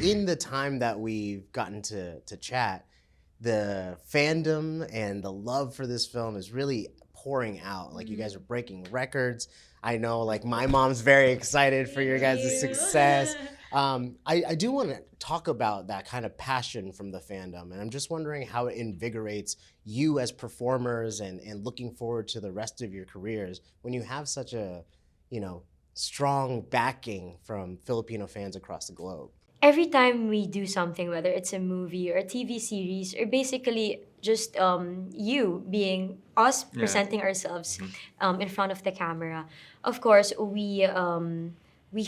in the time that we've gotten to chat, the fandom and the love for this film is really pouring out. Like, you guys are breaking records. I know, like, my mom's very excited for your guys' success. I do want to talk about that kind of passion from the fandom, and I'm just wondering how it invigorates you as performers and looking forward to the rest of your careers when you have such a, strong backing from Filipino fans across the globe. Every time we do something, whether it's a movie or a TV series, or basically just you being us presenting ourselves in front of the camera, of course, we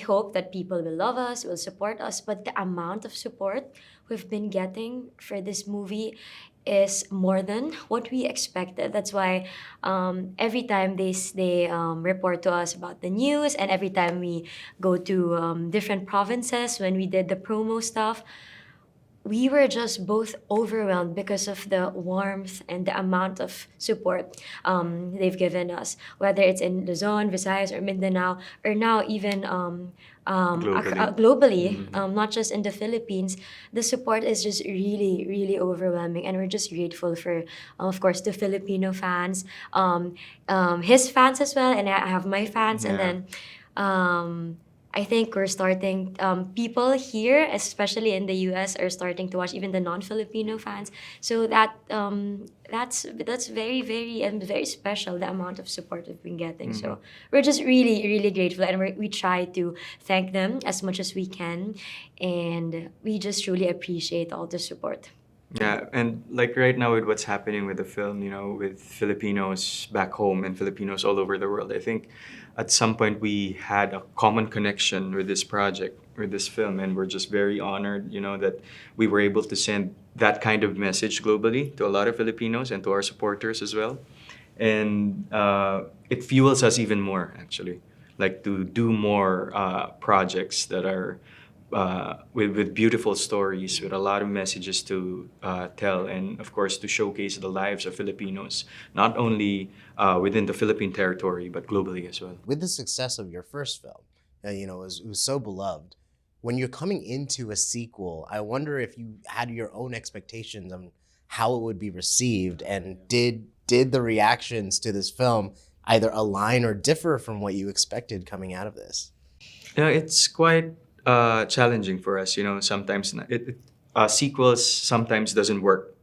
hope that people will love us, will support us, but the amount of support we've been getting for this movie is more than what we expected. That's why every time they report to us about the news, and every time we go to different provinces when we did the promo stuff, we were just both overwhelmed because of the warmth and the amount of support they've given us, whether it's in Luzon, Visayas, or Mindanao, or now even globally, not just in the Philippines. The support is just really, really overwhelming, and we're just grateful for, of course, the Filipino fans, his fans as well, and I have my fans, and then. I think we're starting, people here, especially in the US, are starting to watch, even the non-Filipino fans. So that's very, very, and very special, the amount of support we've been getting. So we're just really, really grateful, and we try to thank them as much as we can. And we just truly appreciate all the support. Yeah, and like right now with what's happening with the film, with Filipinos back home and Filipinos all over the world, I think at some point we had a common connection with this project, with this film, and we're just very honored, that we were able to send that kind of message globally to a lot of Filipinos and to our supporters as well. And it fuels us even more, actually, like to do more projects that are with beautiful stories, with a lot of messages to tell, and of course to showcase the lives of Filipinos, not only within the Philippine territory, but globally as well. With the success of your first film, it was so beloved. When you're coming into a sequel, I wonder if you had your own expectations on how it would be received, and did the reactions to this film either align or differ from what you expected coming out of this? Yeah, it's quite challenging for us. Sometimes sequels sometimes doesn't work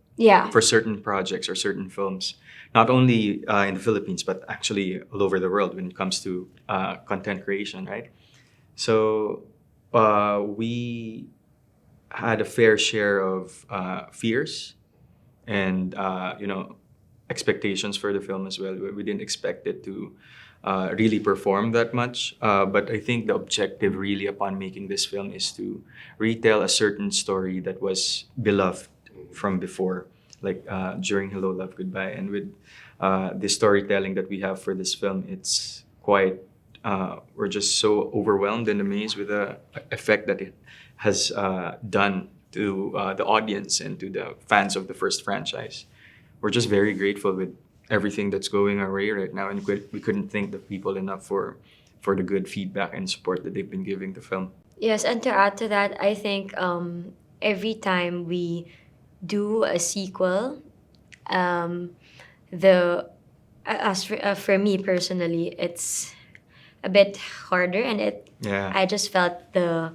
for certain projects or certain films, not only in the Philippines, but actually all over the world when it comes to content creation, right? So we had a fair share of fears and expectations for the film as well. We didn't expect it to really perform that much. But I think the objective really upon making this film is to retell a certain story that was beloved from before, like during Hello, Love, Goodbye. And with the storytelling that we have for this film, it's quite, we're just so overwhelmed and amazed with the effect that it has done to the audience and to the fans of the first franchise. We're just very grateful with everything that's going our way right now, and we couldn't thank the people enough for the good feedback and support that they've been giving the film. Yes, and to add to that, I think every time we do a sequel, for me personally, it's a bit harder, and I just felt the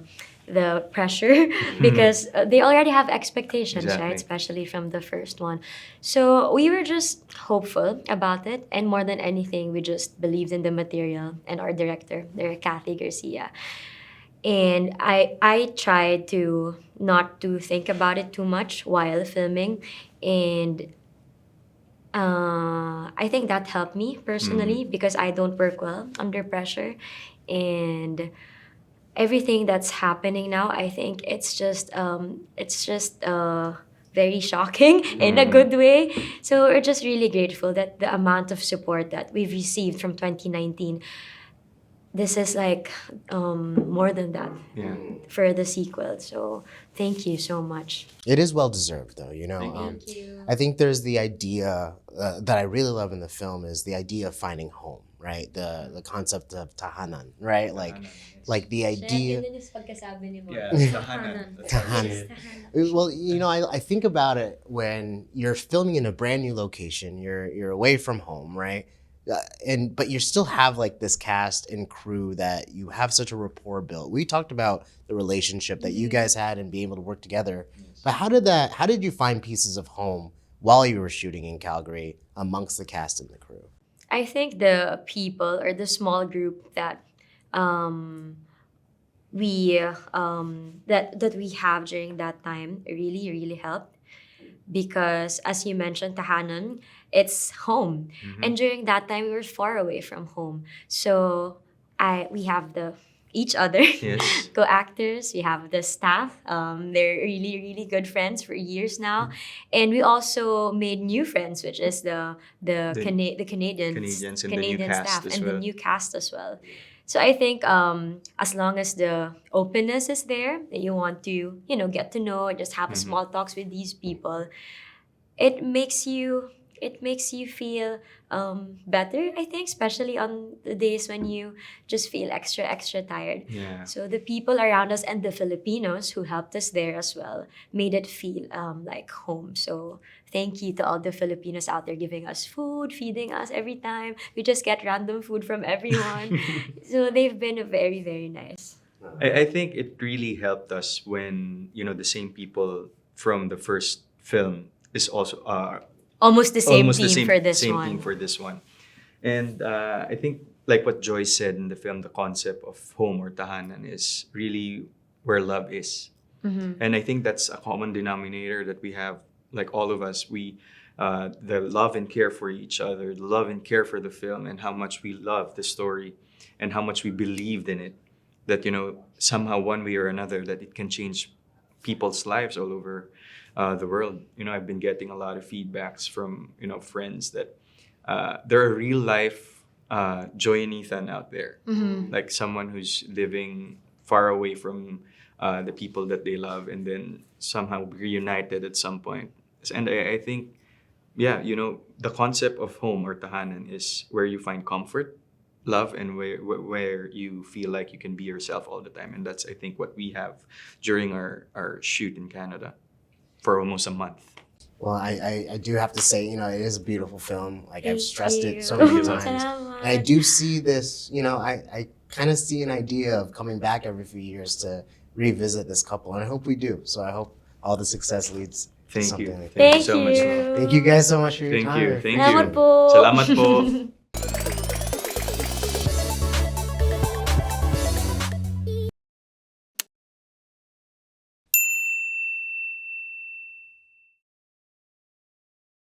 pressure because they already have expectations, right? Especially from the first one. So we were just hopeful about it, and more than anything, we just believed in the material and our director, Cathy Garcia. And I tried to not to think about it too much while filming, and I think that helped me personally because I don't work well under pressure, and everything that's happening now, I think it's just very shocking in a good way. So we're just really grateful that the amount of support that we've received from 2019 this is like more than that for the sequel. So thank you so much. It is well deserved, though. You know, Thank you. I think there's the idea that I really love in the film is the idea of finding home, right? The concept of tahanan, right? Like the idea. Tahanan. Well, you know, I think about it when you're filming in a brand new location. You're away from home, right? But you still have like this cast and crew that you have such a rapport built. We talked about the relationship that you guys had and being able to work together. But how did you find pieces of home while you were shooting in Calgary amongst the cast and the crew? I think the people or the small group that we that we have during that time really helped, because as you mentioned, tahanan, it's home. And during that time we were far away from home, so we have each other, co-actors, we have the staff, they're really good friends for years now. And we also made new friends, which is the Canadians and the new cast staff as and well. the new cast as well. So I think as long as the openness is there, that you want to, get to know, just have small talks with these people, it makes you feel better, I think, especially on the days when you just feel extra tired. Yeah. So the people around us and the Filipinos who helped us there as well made it feel like home. So thank you to all the Filipinos out there giving us food, feeding us every time. We just get random food from everyone. So they've been very, very nice. I think it really helped us when, the same people from the first film is also almost the same team for this same one. team for this one. And I think, like what Joyce said in the film, the concept of home or tahanan is really where love is. And I think that's a common denominator that we have, like all of us. We the love and care for each other, the love and care for the film, and how much we love the story and how much we believed in it. That, somehow one way or another, that it can change people's lives all over the world. I've been getting a lot of feedbacks from, friends that there are real life Joy and Ethan out there. Like someone who's living far away from the people that they love and then somehow reunited at some point. And I think, the concept of home or tahanan is where you find comfort, love, and where you feel like you can be yourself all the time. And that's, I think, what we have during our shoot in Canada for almost a month. Well, I do have to say, it is a beautiful film. Like, I've stressed you. it so many Salamat. times. And I do see this, I kind of see an idea of coming back every few years to revisit this couple. And I hope we do. So I hope all the success leads to something like that. Thank you so much. Thank you guys so much for your time. Thank you. Salamat po. Salamat po.